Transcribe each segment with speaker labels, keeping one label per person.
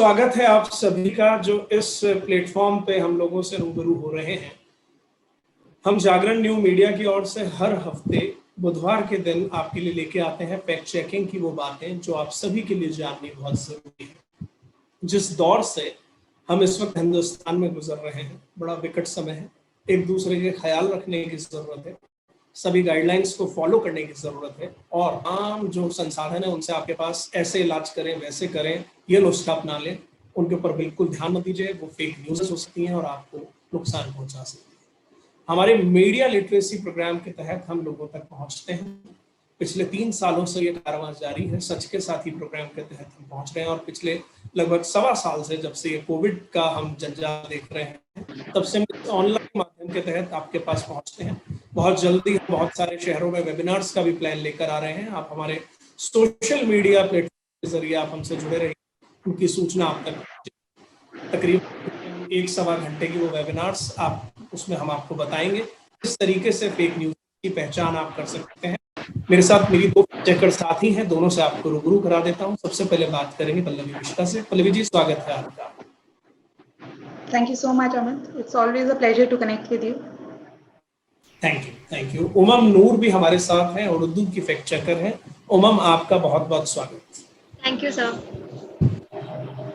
Speaker 1: स्वागत है आप सभी का जो इस प्लेटफॉर्म पे हम लोगों से रूबरू हो रहे हैं। हम जागरण न्यू मीडिया की ओर से हर हफ्ते बुधवार के दिन आपके लिए लेके आते हैं फैक्ट चेकिंग की वो बातें जो आप सभी के लिए जाननी बहुत जरूरी है। जिस दौर से हम इस वक्त हिंदुस्तान में गुजर रहे हैं, बड़ा विकट समय है। एक दूसरे के ख्याल रखने की जरूरत है, सभी गाइडलाइंस को फॉलो करने की जरूरत है और आम जो संसाधन है उनसे आपके पास ऐसे इलाज करें, वैसे करें, ये नुस्खा अपना लें, उनके ऊपर बिल्कुल ध्यान मत दीजिए। वो फेक न्यूज़ हो सकती हैं और आपको नुकसान पहुंचा सकती है। हमारे मीडिया लिटरेसी प्रोग्राम के तहत हम लोगों तक पहुंचते हैं। पिछले 3 सालों से ये कारवां जारी है। सच के साथी प्रोग्राम के तहत हम पहुंच रहे हैं और पिछले लगभग 1.25 साल से, जब से ये कोविड का हम जंजाल देख रहे हैं, तब से हम ऑनलाइन माध्यम के तहत आपके पास पहुंचते हैं। बहुत जल्दी बहुत सारे शहरों में वेबिनार्स का भी प्लान लेकर आ रहे हैं। आप हमारे सोशल मीडिया प्लेटफॉर्म के जरिए आप हमसे जुड़े रहिए, उनकी सूचना आप तक तकरीबन 1-1.25 घंटे की वो वेबिनार्स उसमें हम आपको बताएंगे किस तरीके से फेक न्यूज की पहचान आप कर सकते हैं। मेरे साथ मेरी 2 चेकर साथी हैं, दोनों से आपको रूबरू करा देता हूं। सबसे पहले बात करेंगे पल्लवी मिश्रा से। पल्लवी जी, स्वागत है आपका।
Speaker 2: Thank you so much, Amit. It's always a pleasure to connect with you.
Speaker 1: Thank you. उमम नूर भी हमारे साथ हैं और उर्दू की फैक्ट चेकर हैं। उमम, आपका बहुत बहुत स्वागत।
Speaker 3: Thank you sir.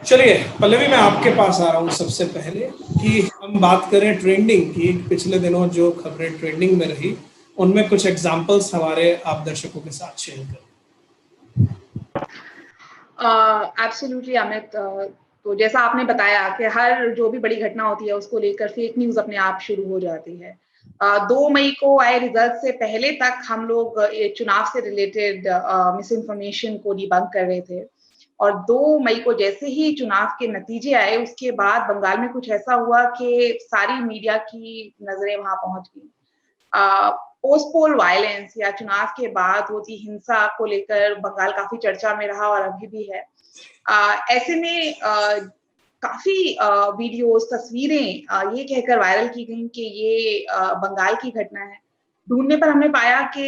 Speaker 1: चलिए पल्लवी, मैं आपके पास आ रहा हूँ सबसे पहले कि हम बात करें ट्रेंडिंग की। पिछले दिनों जो खबरें ट्रेंडिंग में रही, उनमें कुछ एग्जांपल्स हमारे आप दर्शकों के साथ शेयर करें।
Speaker 2: एब्सोल्युटली अमित, तो जैसा आपने बताया कि हर जो भी बड़ी घटना होती है उसको लेकर फेक न्यूज अपने आप शुरू हो जाती है। 2 मई को आए रिजल्ट से पहले तक हम लोग चुनाव से रिलेटेड मिस इन्फॉर्मेशन को डिबंक कर रहे थे और 2 मई को जैसे ही चुनाव के नतीजे आए उसके बाद बंगाल में कुछ ऐसा हुआ कि सारी मीडिया की नजरें वहां पहुंच गई। पोस्ट पोल वायलेंस या चुनाव के बाद होती हिंसा को लेकर बंगाल काफी चर्चा में रहा और अभी भी है। ऐसे में काफी वीडियोस, तस्वीरें ये कहकर वायरल की गई कि ये बंगाल की घटना है। ढूंढने पर हमने पाया कि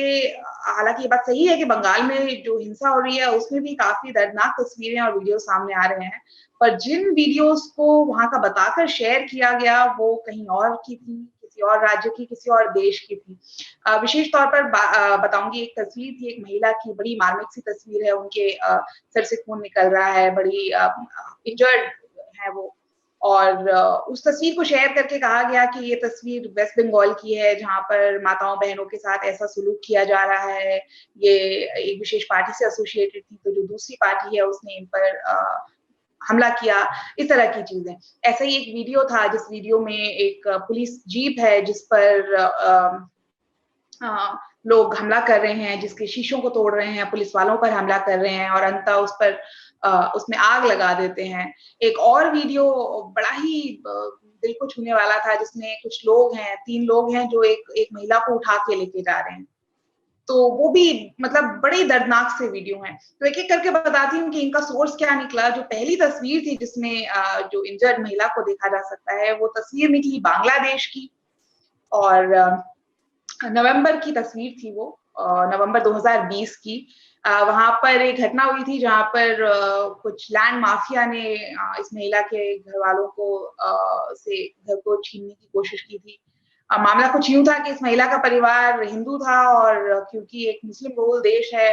Speaker 2: हालांकि ये बात सही है कि बंगाल में जो हिंसा हो रही है उसमें भी काफी दर्दनाक तस्वीरें और वीडियो सामने आ रहे हैं, पर जिन वीडियोस को वहां का बताकर शेयर किया गया वो कहीं और की थी, किसी और राज्य की, किसी और देश की थी। विशेष तौर पर बताऊंगी, एक तस्वीर थी एक महिला की, बड़ी मार्मिक सी तस्वीर है। उनके सर से खून निकल रहा है, बड़ी इंजर्ड है वो, और उस तस्वीर को शेयर करके कहा गया कि ये तस्वीर वेस्ट बंगाल की है जहां पर माताओं बहनों के साथ ऐसा सुलूक किया जा रहा है। ये एक विशेष पार्टी से एसोसिएटेड थी, तो जो दूसरी पार्टी है उसने इन पर हमला किया, इस तरह की चीजें। ऐसा ही एक वीडियो था जिस वीडियो में एक पुलिस जीप है जिस पर लोग हमला कर रहे हैं, जिसके शीशों को तोड़ रहे हैं, पुलिस वालों पर हमला कर रहे हैं और अंततः उस पर उसमें आग लगा देते हैं। एक और वीडियो बड़ा ही दिल को छूने वाला था जिसमें कुछ लोग हैं, 3 लोग हैं जो एक महिला को उठा के लेके जा रहे हैं। तो वो भी मतलब बड़े दर्दनाक से वीडियो हैं। तो एक-एक करके बताती हूँ कि इनका सोर्स क्या निकला। जो पहली तस्वीर थी जिसमें जो इंजर्ड महिला को देखा जा सकता है, वो तस्वीर निकली बांग्लादेश की और नवंबर की तस्वीर थी वो, नवंबर 2020 की। वहां पर एक घटना हुई थी जहां पर कुछ लैंड माफिया ने इस महिला के घर वालों को से घर को छीनने की कोशिश की थी। मामला कुछ यूं था कि इस महिला का परिवार हिंदू था और क्योंकि एक मुस्लिम बहुल देश है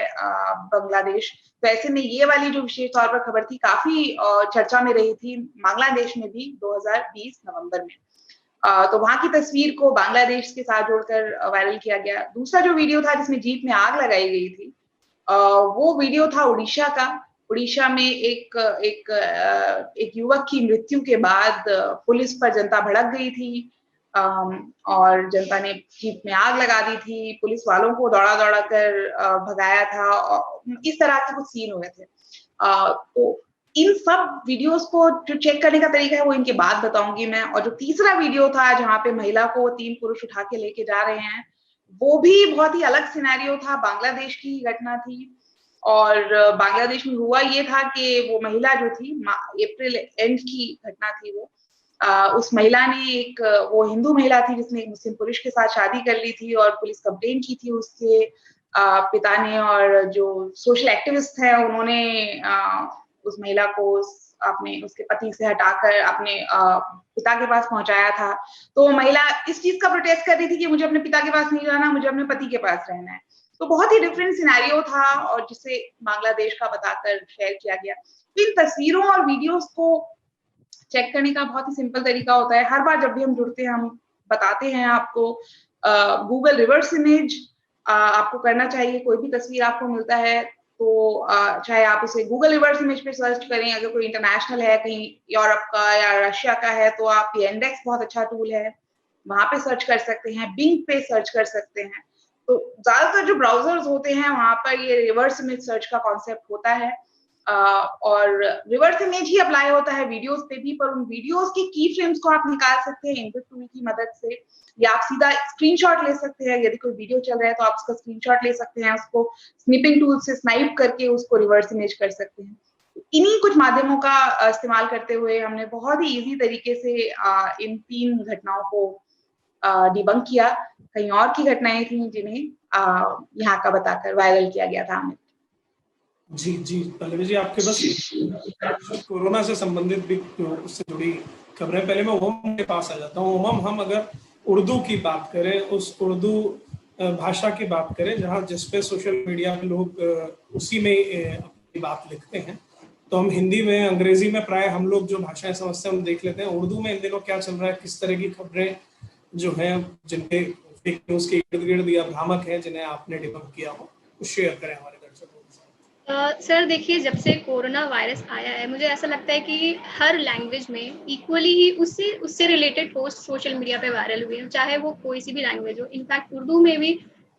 Speaker 2: बांग्लादेश, तो ऐसे में ये वाली जो विशेष तौर पर खबर थी काफी चर्चा में रही थी बांग्लादेश में भी 2020 नवंबर में। तो वहां की तस्वीर को बांग्लादेश के साथ जोड़कर वायरल किया गया। दूसरा जो वीडियो था जिसमें जीप में आग लगाई गई थी, वो वीडियो था उड़ीसा का। उड़ीसा में एक युवक की मृत्यु के बाद पुलिस पर जनता भड़क गई थी और जनता ने जीप में आग लगा दी थी, पुलिस वालों को दौड़ा-दौड़ा कर भगाया था और इस तरह के कुछ सीन हुए थे। तो इन सब वीडियोस को जो चेक करने का तरीका है वो इनके बाद बताऊंगी मैं। और जो तीसरा वीडियो था जहां पे महिला को 3 पुरुष उठा के लेके जा रहे हैं, वो भी बहुत ही अलग सिनेरियो था, बांग्लादेश की घटना थी। और बांग्लादेश में हुआ ये था कि वो महिला जो थी, अप्रैल एंड की घटना थी वो, उस महिला ने वो हिंदू महिला थी जिसने एक मुस्लिम पुरुष के साथ शादी कर ली थी और पुलिस कंप्लेन की थी उसके पिता ने, और जो सोशल एक्टिविस्ट हैं उन्होंने उस महिला को आपने उसके पति से हटाकर अपने पिता के पास पहुंचाया था। तो महिला इस चीज का प्रोटेस्ट कर रही थी कि मुझे अपने पिता के पास नहीं रहना, मुझे अपने पति के पास रहना है। तो बहुत ही डिफरेंट सिनेरियो था और जिसे बांग्लादेश का बताकर शेयर किया गया। तो इन तस्वीरों और वीडियोस को चेक करने का बहुत ही सिंपल तरीका होता है। हर बार जब भी हम जुड़ते हैं हम बताते हैं आपको गूगल रिवर्स इमेज आपको करना चाहिए। कोई भी तस्वीर आपको मिलता है तो चाहे आप उसे गूगल रिवर्स इमेज पे सर्च करें, अगर कोई इंटरनेशनल है, कहीं यूरोप का या रशिया का है तो आप Yandex बहुत अच्छा टूल है, वहां पे सर्च कर सकते हैं, Bing पे सर्च कर सकते हैं। तो ज्यादातर जो ब्राउजर्स होते हैं वहां पर ये रिवर्स इमेज सर्च का कॉन्सेप्ट होता है और रिवर्स इमेज ही अप्लाई होता है वीडियोस पे भी, पर उन वीडियोस के की फ्रेम्स को आप निकाल सकते हैं इनपुट टूल की मदद से, या आप सीधा स्क्रीनशॉट ले सकते हैं। यदि कोई वीडियो चल रहा है तो आप उसका स्क्रीनशॉट ले सकते हैं, उसको स्निपिंग टूल से स्नाइप करके उसको रिवर्स इमेज कर सकते हैं। इन्हीं कुछ माध्यमों का इस्तेमाल करते हुए हमने बहुत ही इजी तरीके से इन 3 घटनाओं को डिबंक किया। कहीं और की घटनाएं थी जिन्हें यहाँ का बताकर वायरल किया गया था हमें।
Speaker 1: जी जी पल्लवी जी, आपके पास कोरोना से संबंधित भी उससे जुड़ी खबरें। पहले मैं उमम के पास आ जाता हूँ। उमम, हम अगर उर्दू की बात करें, उस उर्दू भाषा की बात करें जहाँ जिसपे सोशल मीडिया पे लोग उसी में अपनी बात लिखते हैं, तो हम हिंदी में, अंग्रेजी में प्राय हम लोग जो भाषाएं समझते हैं हम देख लेते हैं। उर्दू में इन दिनों क्या चल रहा है, किस तरह की खबरें जो हैं जिनके फेक न्यूज के इर्द गिर्द या भ्रामक हैं जिन्हें आपने डिबंक किया हो, वो शेयर करें हमारे दर्शकों के साथ।
Speaker 3: सर देखिए, जब से कोरोना वायरस आया है मुझे ऐसा लगता है कि हर लैंग्वेज में इक्वली ही उससे रिलेटेड पोस्ट सोशल मीडिया पे वायरल हुए हैं, चाहे वो कोई सी भी लैंग्वेज हो। इनफैक्ट उर्दू में भी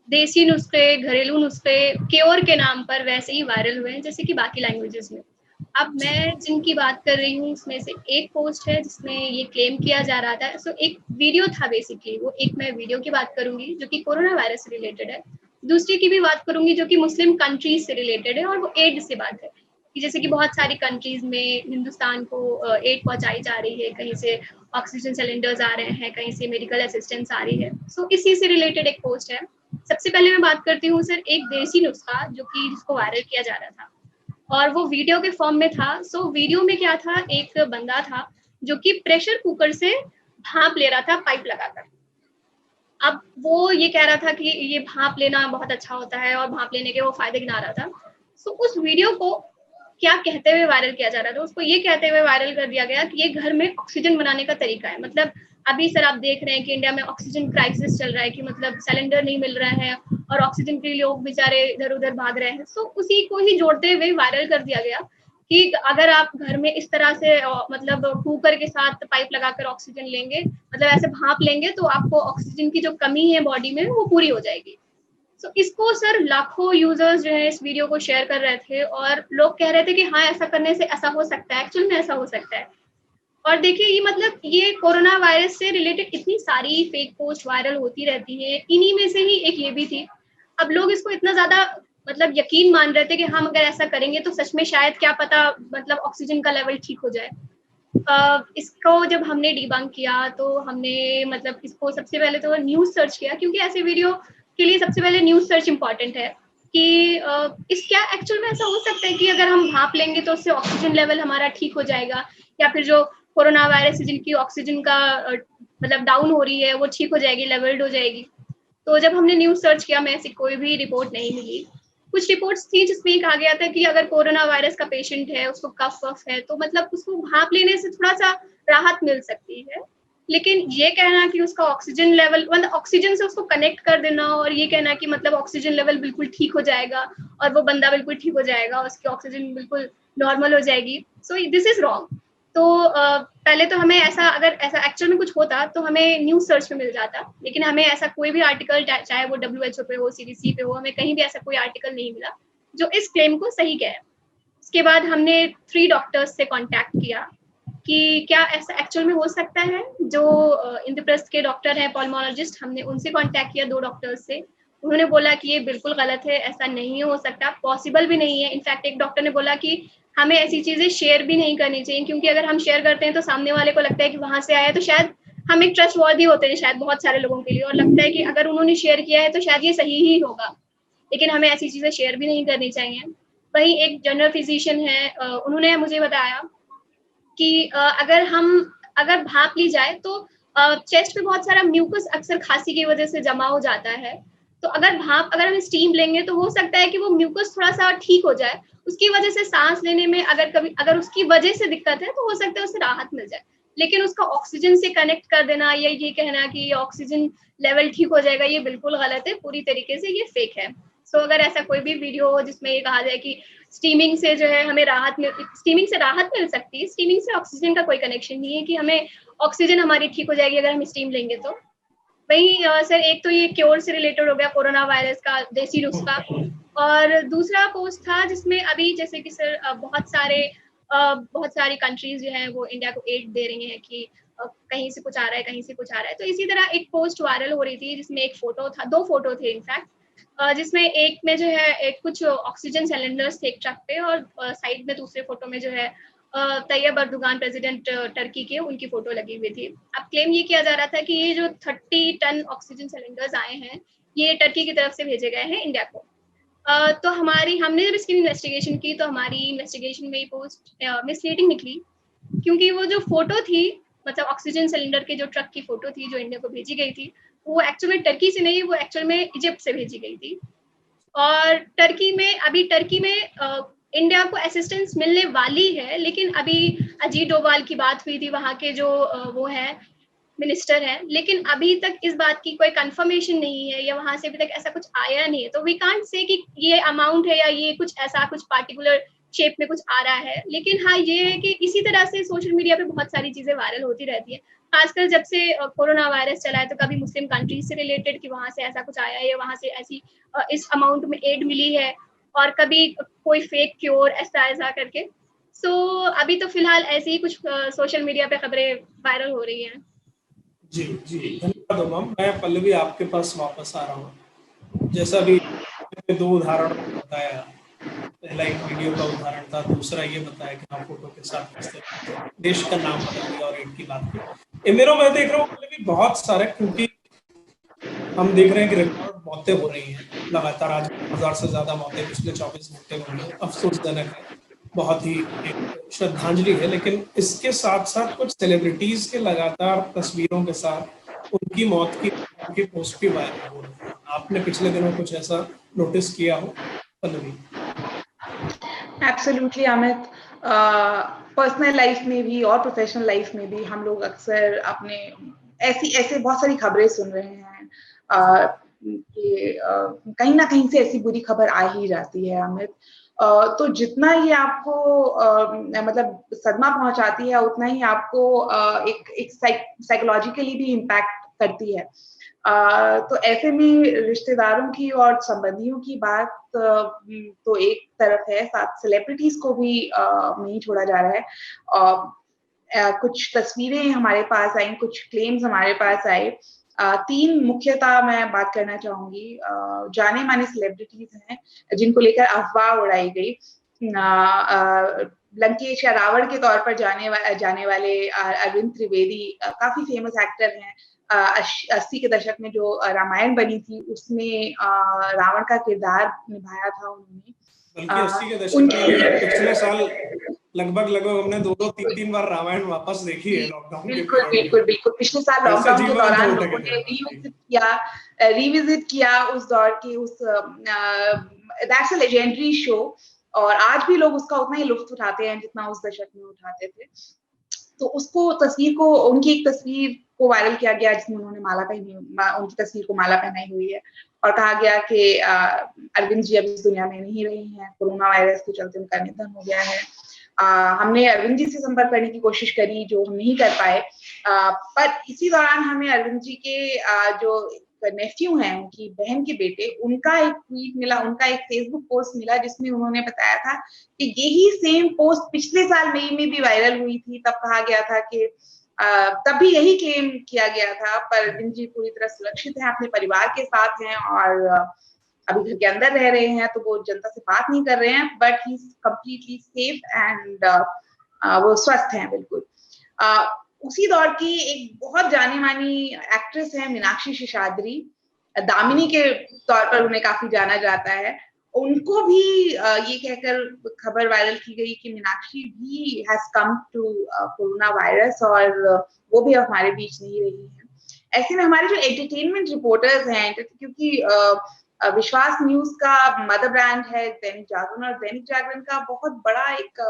Speaker 3: देसी नुस्खे, घरेलू नुस्खे, क्योर के नाम पर वैसे ही वायरल हुए हैं जैसे कि बाकी लैंग्वेजेस में। अब मैं जिनकी बात कर रही हूँ उसमें से एक पोस्ट है जिसमें ये क्लेम किया जा रहा था, सो एक वीडियो था बेसिकली, वो एक मैं वीडियो की बात करूंगी जो कि कोरोना वायरस से रिलेटेड है। दूसरी की भी बात करूंगी जो कि मुस्लिम कंट्रीज से रिलेटेड है और वो एड से बात है कि जैसे कि बहुत सारी कंट्रीज में हिंदुस्तान को एड पहुंचाई जा रही है, कहीं से ऑक्सीजन सिलेंडर्स आ रहे हैं, कहीं से मेडिकल असिस्टेंस आ रही है। सो इसी से रिलेटेड एक पोस्ट है। सबसे पहले मैं बात करती हूँ सर एक देसी नुस्खा जो कि जिसको वायरल किया जा रहा था और वो वीडियो के फॉर्म में था। सो वीडियो में क्या था, एक बंदा था जो कि प्रेशर कुकर से भाप ले रहा था पाइप लगाकर। अब वो ये कह रहा था कि ये भाप लेना बहुत अच्छा होता है और भाप लेने के वो फायदे गिना रहा था। सो उस वीडियो को क्या कहते हुए वायरल किया जा रहा था, उसको ये कहते हुए वायरल कर दिया गया कि ये घर में ऑक्सीजन बनाने का तरीका है। मतलब अभी सर आप देख रहे हैं कि इंडिया में ऑक्सीजन क्राइसिस चल रहा है कि मतलब सिलेंडर नहीं मिल रहा है और ऑक्सीजन के लिए लोग बेचारे इधर उधर भाग रहे हैं। सो उसी को ही जोड़ते हुए वायरल कर दिया गया कि अगर आप घर में इस तरह से मतलब कुकर के साथ पाइप लगाकर ऑक्सीजन लेंगे, मतलब ऐसे भाप लेंगे, तो आपको ऑक्सीजन की जो कमी है बॉडी में वो पूरी हो जाएगी। सो इसको सर लाखों यूजर्स जो है इस वीडियो को शेयर कर रहे थे और लोग कह रहे थे कि हाँ ऐसा करने से ऐसा हो सकता है, एक्चुअल में ऐसा हो सकता है। और देखिए ये मतलब ये कोरोना वायरस से रिलेटेड इतनी सारी फेक पोस्ट वायरल होती रहती है, इन्हीं में से ही एक ये भी थी। अब लोग इसको इतना ज्यादा मतलब यकीन मान रहे थे कि हम अगर ऐसा करेंगे तो सच में शायद क्या पता मतलब ऑक्सीजन का लेवल ठीक हो जाए। इसको जब हमने डिबंक किया तो हमने मतलब इसको सबसे पहले तो न्यूज सर्च किया, क्योंकि ऐसे वीडियो के लिए सबसे पहले न्यूज सर्च इंपॉर्टेंट है कि इस क्या एक्चुअल में ऐसा हो सकता है कि अगर हम भाप लेंगे तो उससे ऑक्सीजन लेवल हमारा ठीक हो जाएगा, या फिर जो कोरोना वायरस से जिनकी ऑक्सीजन का मतलब डाउन हो रही है वो ठीक हो जाएगी, लेवल्ड हो जाएगी। तो जब हमने न्यूज सर्च किया में ऐसी कोई भी रिपोर्ट नहीं मिली। कुछ रिपोर्ट्स थी जिसमें कहा गया था कि अगर कोरोना वायरस का पेशेंट है, उसको कफ वफ है, तो मतलब उसको भाप लेने से थोड़ा सा राहत मिल सकती है। लेकिन ये कहना कि उसका ऑक्सीजन लेवल मतलब ऑक्सीजन से उसको कनेक्ट कर देना और ये कहना कि मतलब ऑक्सीजन लेवल बिल्कुल ठीक हो जाएगा और वो बंदा बिल्कुल ठीक हो जाएगा, उसकी ऑक्सीजन बिल्कुल नॉर्मल हो जाएगी, सो दिस इज रॉन्ग। तो पहले तो हमें ऐसा अगर ऐसा एक्चुअल में कुछ होता तो हमें न्यूज सर्च पे मिल जाता, लेकिन हमें ऐसा कोई भी आर्टिकल चाहे वो WHO पे हो, CDC पे हो, हमें कहीं भी ऐसा कोई आर्टिकल नहीं मिला जो इस क्लेम को सही कहे। उसके बाद हमने 3 डॉक्टर्स से कांटेक्ट किया कि क्या ऐसा एक्चुअल में हो सकता है। जो इंद्रप्रस्थ के डॉक्टर हैं पल्मोनोलॉजिस्ट, हमने उनसे कांटेक्ट किया 2 डॉक्टर्स से। उन्होंने बोला कि ये बिल्कुल गलत है, ऐसा नहीं हो सकता, पॉसिबल भी नहीं है। इनफैक्ट एक डॉक्टर ने बोला कि हमें ऐसी चीजें शेयर भी नहीं करनी चाहिए, क्योंकि अगर हम शेयर करते हैं तो सामने वाले को लगता है कि वहां से आया, तो शायद हम एक ट्रस्ट वर्दी होते हैं शायद बहुत सारे लोगों के लिए, और लगता है कि अगर उन्होंने शेयर किया है तो शायद ये सही ही होगा, लेकिन हमें ऐसी चीजें शेयर भी नहीं करनी चाहिए। वहीं एक जनरल फिजिशियन है, उन्होंने मुझे बताया कि अगर भाप ली जाए तो चेस्ट पे बहुत सारा म्यूकस अक्सर खांसी की वजह से जमा हो जाता है। तो अगर हम स्टीम लेंगे तो हो सकता है कि वो म्यूकस थोड़ा सा ठीक हो जाए, उसकी वजह से सांस लेने में अगर उसकी वजह से दिक्कत है तो हो सकता है उससे राहत मिल जाए। लेकिन उसका ऑक्सीजन से कनेक्ट कर देना या ये कहना कि ऑक्सीजन लेवल ठीक हो जाएगा, ये बिल्कुल गलत है, पूरी तरीके से ये फेक है। सो अगर ऐसा कोई भी वीडियो हो जिसमें ये कहा जाए कि स्टीमिंग से जो है हमें स्टीमिंग से राहत मिल सकती है, स्टीमिंग से ऑक्सीजन का कोई कनेक्शन नहीं है कि हमें ऑक्सीजन हमारी ठीक हो जाएगी अगर हम स्टीम लेंगे तो। वही सर, एक तो ये क्योर से रिलेटेड हो गया कोरोना वायरस का देसी नुस्खा, और दूसरा पोस्ट था जिसमें अभी जैसे कि सर बहुत सारी कंट्रीज जो है वो इंडिया को एड दे रही हैं कि कहीं से कुछ आ रहा है, कहीं से कुछ आ रहा है। तो इसी तरह एक पोस्ट वायरल हो रही थी जिसमें एक फोटो था, 2 फोटो थे इनफैक्ट, जिसमें एक में जो है एक कुछ ऑक्सीजन सिलेंडर्स थे एक ट्रक पे, और साइड में दूसरे फोटो में जो है तैयब अर्दोगान प्रेसिडेंट टर्की के, उनकी फोटो लगी हुई थी। अब क्लेम ये किया जा रहा था कि ये जो 30 टन ऑक्सीजन सिलेंडर्स आए हैं ये टर्की की तरफ से भेजे गए हैं इंडिया को। तो हमने जब इसकी इन्वेस्टिगेशन की तो हमारी इन्वेस्टिगेशन में ये पोस्ट मिसलीडिंग निकली, क्योंकि वो जो फोटो थी, मतलब ऑक्सीजन सिलेंडर के जो ट्रक की फोटो थी जो इंडिया को भेजी गई थी, वो एक्चुअल में टर्की से नहीं, वो एक्चुअल में इजिप्ट से भेजी गई थी। और टर्की में इंडिया को असिस्टेंस मिलने वाली है, लेकिन अभी अजीत डोभाल की बात हुई थी, वहाँ के जो वो है मिनिस्टर है, लेकिन अभी तक इस बात की कोई कंफर्मेशन नहीं है या वहां से अभी तक ऐसा कुछ आया नहीं है। तो वी कांट से कि ये अमाउंट है या ये कुछ पार्टिकुलर शेप में कुछ आ रहा है। लेकिन हाँ, ये है कि इसी तरह से सोशल मीडिया पे बहुत सारी चीजें वायरल होती रहती है, खासकर जब से कोरोना वायरस चला है। तो कभी मुस्लिम कंट्रीज से रिलेटेड कि वहां से ऐसा कुछ आया है या वहां से ऐसी इस अमाउंट में एड मिली है, और कभी कोई फेक क्योर ऐसा करके। सो अभी तो फिलहाल ऐसे ही कुछ सोशल मीडिया पे खबरें वायरल हो रही हैं।
Speaker 1: जी जी, धन्यवाद उमम। मैं पल्लवी आपके पास वापस आ रहा हूँ। जैसा भी 2 उदाहरण बताया, पहला एक वीडियो का उदाहरण था, दूसरा ये बताया कि हाँ फोटो के साथ देश का नाम बदल दिया और एड की बात की। इन दिनों मैं देख रहा हूँ पल्लवी बहुत सारे, क्योंकि हम देख रहे हैं कि रिकॉर्ड मौतें हो रही हैं लगातार। आज 1000 से ज्यादा मौतें पिछले 24 घंटे में हुई। अफसोसजनक है, बहुत ही एक श्रद्धांजलि है। लेकिन इसके साथ साथ कुछ सेलिब्रिटीज के लगातार तस्वीरों के साथ उनकी मौत की पोस्ट भी वायरल हो रही है। आपने पिछले दिनों कुछ ऐसा नोटिस किया हो Pallavi?
Speaker 2: Absolutely Amit, personal life में भी और प्रोफेशनल लाइफ में भी हम लोग अक्सर अपने ऐसे बहुत सारी खबरें सुन रहे हैं कि कहीं ना कहीं से ऐसी बुरी खबर आ ही जाती है अमित। तो जितना ही आपको मतलब सदमा पहुंचाती है, उतना ही आपको एक साइकोलॉजिकली भी इम्पैक्ट करती है। तो ऐसे में रिश्तेदारों की और संबंधियों की बात तो एक तरफ है, साथ सेलिब्रिटीज को भी नहीं छोड़ा जा रहा है। कुछ तस्वीरें हमारे पास आई, कुछ क्लेम्स हमारे पास आए। 3 मुख्यतः मैं बात करना चाहूंगी। जाने माने सेलिब्रिटीज हैं जिनको लेकर अफवाह उड़ाई गई। लंकेश या रावण के तौर पर जाने वाले अरविंद त्रिवेदी काफी फेमस एक्टर हैं। 80 के दशक में जो रामायण बनी थी उसमें रावण का किरदार निभाया था उन्होंने।
Speaker 1: बल्कि 80 के दशक में पिछले साल लगभग हमने 2-2, 3-3 बार रामायण वापस देखी है लॉकडाउन के।
Speaker 2: बिल्कुल पिछले साल लॉकडाउन के दौरान लोगों ने रिविजिट किया उस दौर की दैट्स अ लेजेंडरी शो, और आज भी लोग उसका उतना ही लुत्फ उठाते हैं जितना उस दशक में उठाते थे। तो उनकी एक तस्वीर को वायरल किया गया जिसमें उन्होंने उनकी तस्वीर को माला पहनाई हुई है, और कहा गया कि अरविंद जी अब इस दुनिया में नहीं रही हैं, कोरोना वायरस के चलते उनका निधन हो गया है। हमने अरविंद जी से संपर्क करने की कोशिश करी, जो हम नहीं कर पाए। पर इसी दौरान हमें अरविंद जी के जो नेफ्यू हैं, उनकी बहन के बेटे, उनका एक ट्वीट मिला, उनका एक फेसबुक पोस्ट मिला जिसमें उन्होंने बताया था कि यही सेम पोस्ट पिछले साल मई में भी वायरल हुई थी। तब कहा गया था कि तब भी यही क्लेम किया गया था, पर अरविंद जी पूरी तरह सुरक्षित हैं, अपने परिवार के साथ हैं और अभी घर के अंदर रह रहे हैं, तो वो जनता से बात नहीं कर रहे हैं, but he is completely safe and वो स्वस्थ हैं बिल्कुल। उसी दौर की एक बहुत जानी मानी एक्ट्रेस है मीनाक्षी शेषाद्री, दामिनी के तौर पर उन्हें काफी जाना जाता है। उनको भी ये कहकर खबर वायरल की गई कि मीनाक्षी भी has come to corona virus और वो भी अब हमारे बीच नहीं रही है। ऐसे में हमारे जो एंटरटेनमेंट रिपोर्टर्स हैं, क्योंकि विश्वास न्यूज का मदर ब्रांड है दैनिक जागरण, और दैनिक जागरण का बहुत बड़ा एक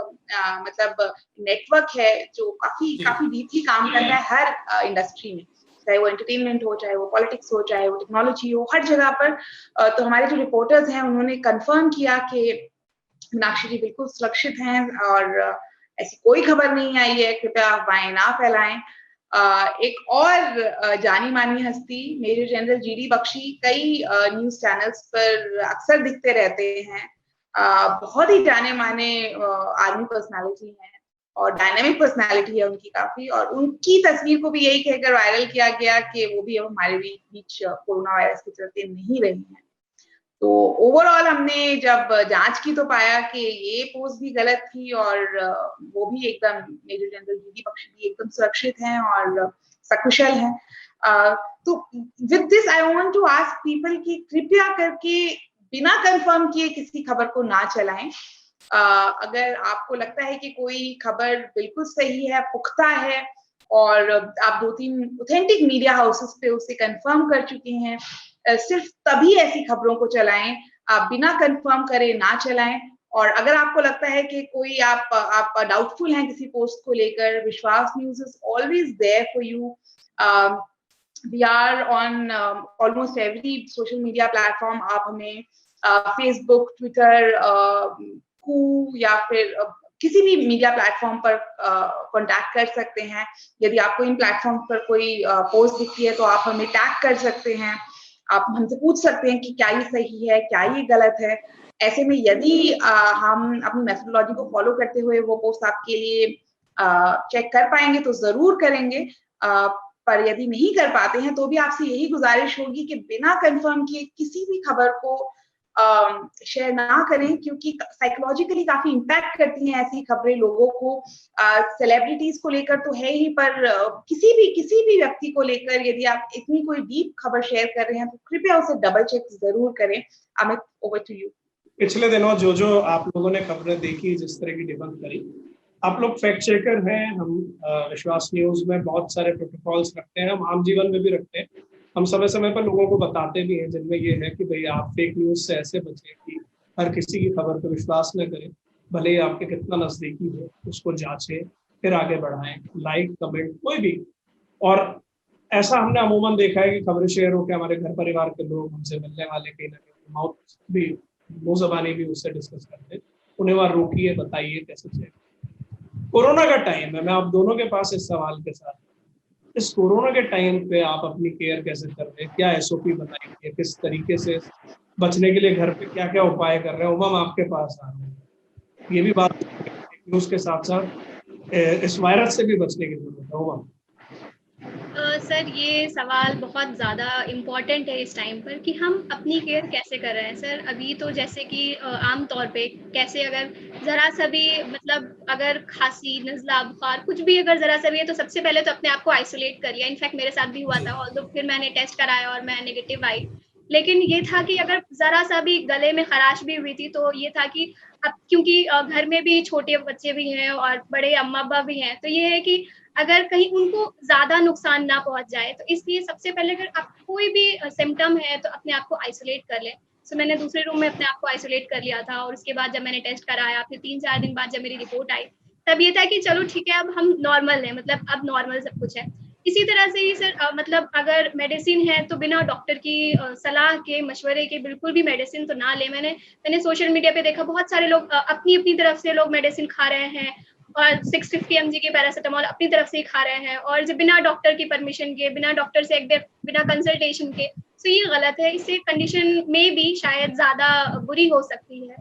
Speaker 2: मतलब नेटवर्क है जो काफी डीपली काम कर रहा है हर इंडस्ट्री में, चाहे वो एंटरटेनमेंट हो, चाहे वो पॉलिटिक्स हो, चाहे वो टेक्नोलॉजी हो, हर जगह पर। तो हमारे जो रिपोर्टर्स हैं उन्होंने कंफर्म किया कि मीनाक्षी जी बिल्कुल सुरक्षित हैं और ऐसी कोई खबर नहीं आई है, कृपया अफवाहें ना फैलाएं। एक और जानी मानी हस्ती मेजर जनरल जीडी बख्शी कई न्यूज चैनल्स पर अक्सर दिखते रहते हैं। बहुत ही जाने माने आर्मी पर्सनालिटी हैं और डायनामिक पर्सनालिटी है उनकी काफी, और उनकी तस्वीर को भी यही कहकर वायरल किया गया कि वो भी अब हमारे बीच कोरोना वायरस के चलते नहीं रही हैं। तो ओवरऑल हमने जब जांच की तो पाया कि ये पोस्ट भी गलत थी और वो भी एकदम मेजर जनरल जीडी बख्शी भी एकदम सुरक्षित हैं और सकुशल हैं। तो with this I want to ask people कि कृपया करके बिना कंफर्म किए किसी खबर को ना चलाएं। अगर आपको लगता है कि कोई खबर बिल्कुल सही है, पुख्ता है और आप 2-3 ऑथेंटिक मीडिया हाउसेस पे उसे कंफर्म कर चुके हैं, सिर्फ तभी ऐसी खबरों को चलाएं। आप बिना कंफर्म करे ना चलाएं। और अगर आपको लगता है कि कोई आप डाउटफुल हैं किसी पोस्ट को लेकर, Vishvas news is always there for you. We are on almost every social media platform. आप हमें फेसबुक, ट्विटर, या फिर किसी भी मीडिया प्लेटफॉर्म पर कांटेक्ट कर सकते हैं। यदि आपको इन प्लेटफॉर्म पर कोई पोस्ट दिखती है तो आप हमें टैग कर सकते हैं। आप हमसे पूछ सकते हैं कि क्या ये सही है, क्या ये गलत है। ऐसे में यदि हम अपनी मेथोडोलॉजी को फॉलो करते हुए वो पोस्ट आपके लिए चेक कर पाएंगे तो जरूर करेंगे, पर यदि नहीं कर पाते हैं तो भी आपसे यही गुजारिश होगी कि बिना कंफर्म किए किसी भी खबर को शेयर ना करें, क्योंकि साइकोलॉजिकली काफी इम्पैक्ट करती हैं ऐसी खबरें लोगों को। सेलिब्रिटीज को लेकर तो है ही, पर किसी भी व्यक्ति को लेकर यदि आप इतनी कोई डीप खबर शेयर कर रहे हैं तो कृपया उसे डबल चेक जरूर करें। Amit, over to you.
Speaker 1: पिछले दिनों जो आप लोगों ने खबरें देखी, जिस तरह की डिबंक करी, आप लोग फैक्ट चेकर हैं। हम विश्वास न्यूज में बहुत सारे प्रोटोकॉल्स रखते हैं, हम आम जीवन में भी रखते हैं। हम समय समय पर लोगों को बताते भी हैं, जिनमें ये है कि भाई आप फेक न्यूज से ऐसे बचें कि हर किसी की खबर पर विश्वास न करें, भले ही आपके कितना नजदीकी हो, उसको जांचें फिर आगे बढ़ाएं, लाइक कमेंट कोई भी। और ऐसा हमने अमूमन देखा है कि खबरें शेयर होकर हमारे घर परिवार के लोग, हमसे मिलने वाले कहीं ना कहीं माउथ भी, मुंह जबानी भी उससे डिस्कस करते हैं। उन्हें वहां रोकिए, बताइए कैसे शेयर। कोरोना का टाइम है, मैं आप दोनों के पास इस सवाल के साथ, इस कोरोना के टाइम पे आप अपनी केयर कैसे कर रहे हैं? क्या एसओपी बताएंगे, किस तरीके से बचने के लिए घर पे क्या क्या उपाय कर रहे हैं? उमम, आपके पास आ रहे हैं, ये भी बात न्यूज के साथ साथ इस वायरस से भी बचने की जरूरत है। उमम।
Speaker 3: सर, ये सवाल बहुत ज़्यादा इम्पॉर्टेंट है इस टाइम पर कि हम अपनी केयर कैसे कर रहे हैं। सर, अभी तो जैसे कि आम तौर पे कैसे अगर ज़रा सा भी मतलब अगर खांसी, नज़ला, बुखार कुछ भी अगर ज़रा सा भी है तो सबसे पहले तो अपने आप को आइसोलेट कर लिया। इनफैक्ट मेरे साथ भी हुआ था, और तो फिर मैंने टेस्ट कराया और मैं नेगेटिव आई। लेकिन ये था कि अगर ज़रा सा भी गले में खराश भी हुई थी तो ये था कि अब क्योंकि घर में भी छोटे बच्चे भी हैं और बड़े अम्मा अब्बा भी हैं, तो ये है कि अगर कहीं उनको ज़्यादा नुकसान ना पहुंच जाए, तो इसलिए सबसे पहले अगर आप कोई भी सिम्टम है तो अपने आप को आइसोलेट कर लें। सो मैंने दूसरे रूम में अपने आप को आइसोलेट कर लिया था, और उसके बाद जब मैंने टेस्ट कराया, फिर 3-4 दिन बाद जब मेरी रिपोर्ट आई, तब ये था कि चलो ठीक है, अब हम नॉर्मल हैं, मतलब अब नॉर्मल सब कुछ है। इसी तरह से ही सर मतलब अगर मेडिसिन है तो बिना डॉक्टर की सलाह के, मशवरे के बिल्कुल भी मेडिसिन तो ना ले। मैंने सोशल मीडिया पे देखा बहुत सारे लोग अपनी अपनी तरफ से लोग मेडिसिन खा रहे हैं और 650 mg के पैरासिटामोल अपनी तरफ से ही खा रहे हैं, और जो बिना डॉक्टर की परमिशन के, बिना डॉक्टर से बिना कंसल्टेशन के। तो ये गलत है, इससे कंडीशन में भी शायद ज़्यादा बुरी हो सकती है।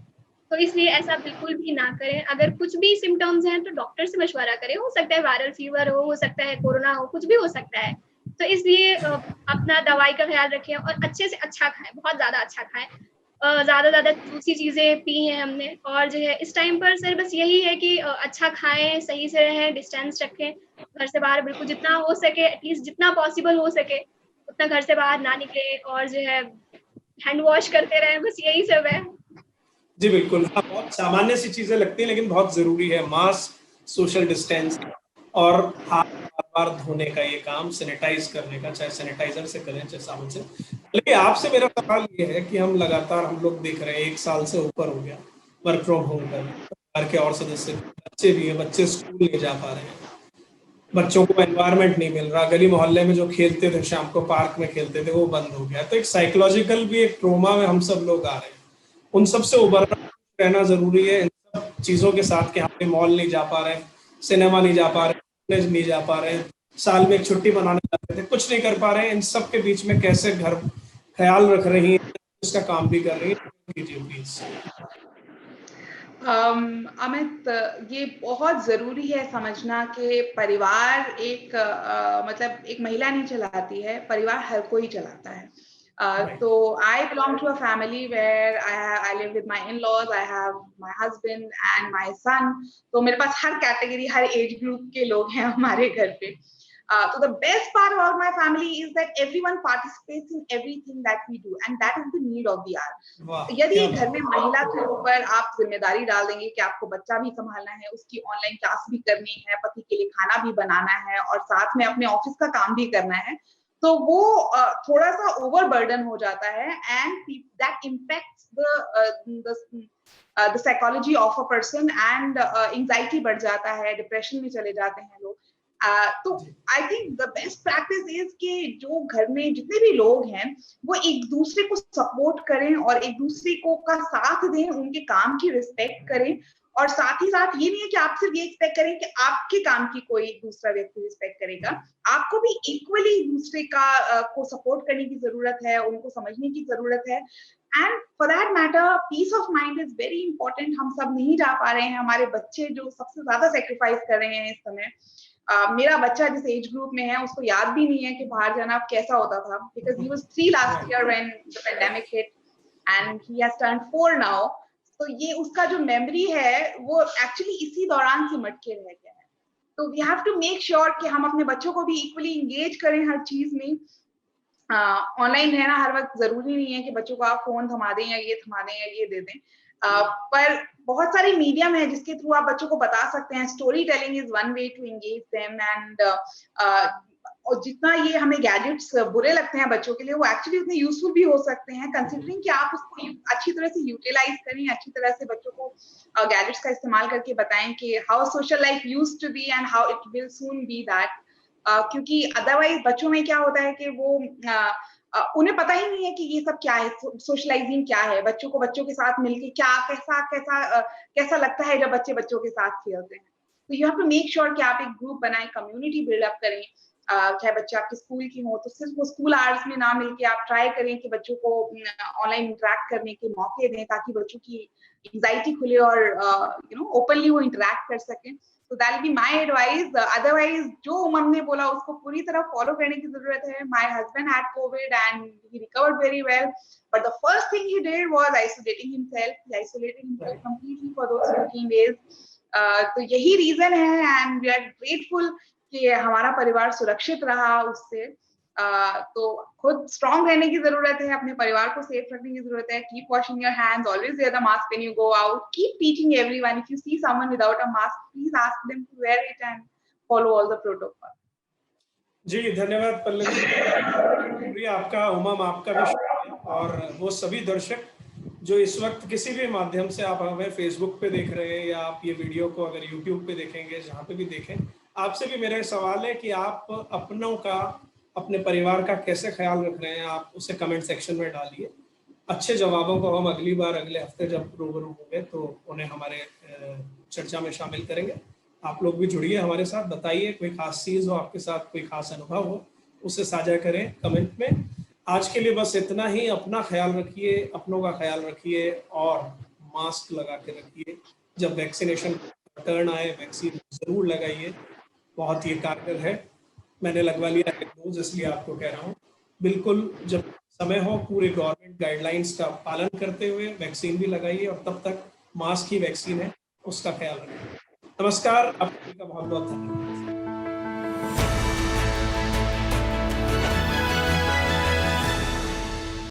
Speaker 3: तो इसलिए ऐसा बिल्कुल भी ना करें। अगर कुछ भी सिम्टम्स हैं तो डॉक्टर से मशवरा करें। हो सकता है वायरल फीवर हो सकता है कोरोना हो, कुछ भी हो सकता है। तो इसलिए अपना दवाई का ख्याल रखें और अच्छे से अच्छा खाएं, बहुत ज़्यादा अच्छा खाएं। ज़्यादा जूसी चीज़ें पी हैं हमने, और जो है इस टाइम पर सर बस यही है कि अच्छा खाएं, सही से रहें, डिस्टेंस रखें, घर से बाहर बिल्कुल जितना हो सके, एटलीस्ट जितना पॉसिबल हो सके उतना घर से बाहर ना निकले, और जो है हैंड वॉश करते रहें। बस यही सब है।
Speaker 1: जी बिल्कुल, हाँ, बहुत सामान्य सी चीजें लगती हैं लेकिन बहुत जरूरी है। मास्क, सोशल डिस्टेंस और हाथ बार बार धोने का ये काम, सैनिटाइज करने का, चाहे सैनिटाइजर से करें चाहे साबुन से। लेकिन आपसे मेरा सवाल ये है कि हम लगातार हम लोग देख रहे हैं 1 साल से ऊपर हो गया वर्क फ्रॉम होम कर, परिवार के और सदस्य, बच्चे भी हैं, बच्चे स्कूल नहीं जा पा रहे हैं, बच्चों को एनवायरनमेंट नहीं मिल रहा, गली मोहल्ले में जो खेलते थे शाम को पार्क में खेलते थे वो बंद हो गया। तो एक साइकोलॉजिकल भी एक ट्रोमा में हम सब लोग आ रहे हैं। उन सब से उबरना रहना जरूरी है, इन सब चीजों के साथ कि हम मॉल नहीं जा पा रहे हैं, सिनेमा नहीं जा पा रहे, कॉलेज नहीं जा पा रहे हैं, साल में एक छुट्टी मनाने जाते थे, कुछ नहीं कर पा रहे हैं। इन सब के बीच में कैसे घर ख्याल रख रही है, इसका काम भी कर रही है, कीजिए प्लीज।
Speaker 2: अमित, ये बहुत जरूरी है समझना कि परिवार एक मतलब एक महिला नहीं चलाती है, परिवार हर कोई चलाता है। तो I belong to a family where I live with my in-laws, I have my husband and my son. तो मेरे पास हर कैटेगरी, हर एज ग्रुप के लोग हैं हमारे घर पे। So the best part about my family is that everyone participates in everything that we do, and that is the need of the hour. यदि घर में महिला के ऊपर आप जिम्मेदारी डाल देंगे कि आपको बच्चा भी संभालना है, उसकी ऑनलाइन क्लास भी करनी है, पति के लिए खाना भी बनाना है और साथ में अपने ऑफिस का काम भी करना है, तो वो थोड़ा सा ओवरबर्डन हो जाता है, and that impacts the psychology of a person, and anxiety बढ़ जाता है, डिप्रेशन में चले जाते हैं लोग। तो I think the best practice is कि जो घर में जितने भी लोग हैं वो एक दूसरे को सपोर्ट करें और एक दूसरे को का साथ दें, उनके काम की रिस्पेक्ट करें, और साथ ही साथ ये नहीं है कि आप सिर्फ ये एक्सपेक्ट करें कि आपके काम की कोई दूसरा व्यक्ति रिस्पेक्ट करेगा। आपको भी इक्वली दूसरे का को सपोर्ट करने की जरूरत है, उनको समझने की जरूरत है। And for that matter peace of mind is very important. हम सब नहीं जा पा रहे हैं, हमारे बच्चे जो सबसे ज्यादा सेक्रीफाइस कर रहे हैं इस समय। मेरा बच्चा जिस एज ग्रुप में है उसको याद भी नहीं है कि बाहर जाना कैसा होता था, because he was 3 last year when the pandemic hit and he has turned 4 now. तो ये उसका जो मेमोरी है वो एक्चुअली इसी दौरान सिमट के रह गया है। तो we have to make sure कि हम अपने बच्चों को भी इक्वली इंगेज करें हर चीज में। ऑनलाइन रहना हर वक्त जरूरी नहीं है कि बच्चों को आप फोन थमा दें या ये थमा दें या ये दे दें, पर बहुत सारी मीडियम है जिसके थ्रू आप बच्चों को बता सकते हैं। Story telling is one way to engage them, and और जितना ये हमें गैजेट्स बुरे लगते हैं बच्चों के लिए, वो एक्चुअली उतने यूजफुल भी हो सकते हैं, कंसीडरिंग कि आप उसको अच्छी तरह से यूटिलाइज करें, अच्छी तरह से बच्चों को गैजेट्स का इस्तेमाल करके बताएं कि how social life used to be and how it will soon be that. क्योंकि अदरवाइज बच्चों में क्या होता है कि वो उन्हें पता ही नहीं है कि ये सब क्या है, सोशलाइजिंग क्या है, बच्चों को बच्चों के साथ मिलके क्या कैसा लगता है जब बच्चे बच्चों के साथ खेलते हैं। तो you have to make sure कि आप एक ग्रुप बनाएं, कम्युनिटी बिल्डअप करें। चाहे बच्चे आपके स्कूल की हो तो सिर्फ वो स्कूल आवर्स में ना मिलके आप ट्राई करें कि बच्चों को ऑनलाइन इंटरेक्ट करने के मौके दें, ताकि बच्चों की एंजाइटी खुले और ओपनली वो इंटरेक्ट कर सकें। So that'll be my advice. Otherwise, जो उमम ने बोला उसको पूरी तरह फॉलो करने की जरूरत है। My husband had COVID and he recovered very well, but the first thing he did was isolating himself. He isolated himself completely for those 15 days. तो यही रीजन है, and we are grateful कि हमारा परिवार सुरक्षित रहा उससे। तो खुद स्ट्रॉन्ग रहने की जरूरत है, अपने परिवार को सेफ रखने की जरूरत है। Keep washing your hands, always wear the mask when you go out, keep teaching everyone, if you see someone without a mask please ask them to wear it and follow all the protocol.
Speaker 1: जी धन्यवाद पल्लवी, आपका उमम आपका भी शुक्रिया। और वो सभी दर्शक जो इस वक्त किसी भी माध्यम से आप हमें फेसबुक पे देख रहे हैं या आप ये वीडियो को अगर यूट्यूब पे देखेंगे, जहाँ पे भी देखें, आपसे भी मेरा सवाल है कि आप अपनों का, अपने परिवार का कैसे ख्याल रख रहे हैं, आप उसे कमेंट सेक्शन में डालिए। अच्छे जवाबों को हम अगली बार अगले हफ्ते जब रूबरू होंगे तो उन्हें हमारे चर्चा में शामिल करेंगे। आप लोग भी जुड़िए हमारे साथ, बताइए कोई खास चीज़ हो, आपके साथ कोई खास अनुभव हो, उसे साझा करें कमेंट में। आज के लिए बस इतना ही। अपना ख्याल रखिए, अपनों का ख्याल रखिए और मास्क लगा के रखिए। जब वैक्सीनेशन टर्न आए वैक्सीन ज़रूर लगाइए, बहुत ही कारगर है। मैंने लगवा लिया है डोज, इसलिए आपको कह रहा हूँ। बिल्कुल जब समय हो पूरे गवर्नमेंट गाइडलाइंस का पालन करते हुए वैक्सीन भी लगाइए, और तब तक मास्क ही वैक्सीन है, उसका ख्याल रखिए। नमस्कार, आपका बहुत बहुत धन्यवाद।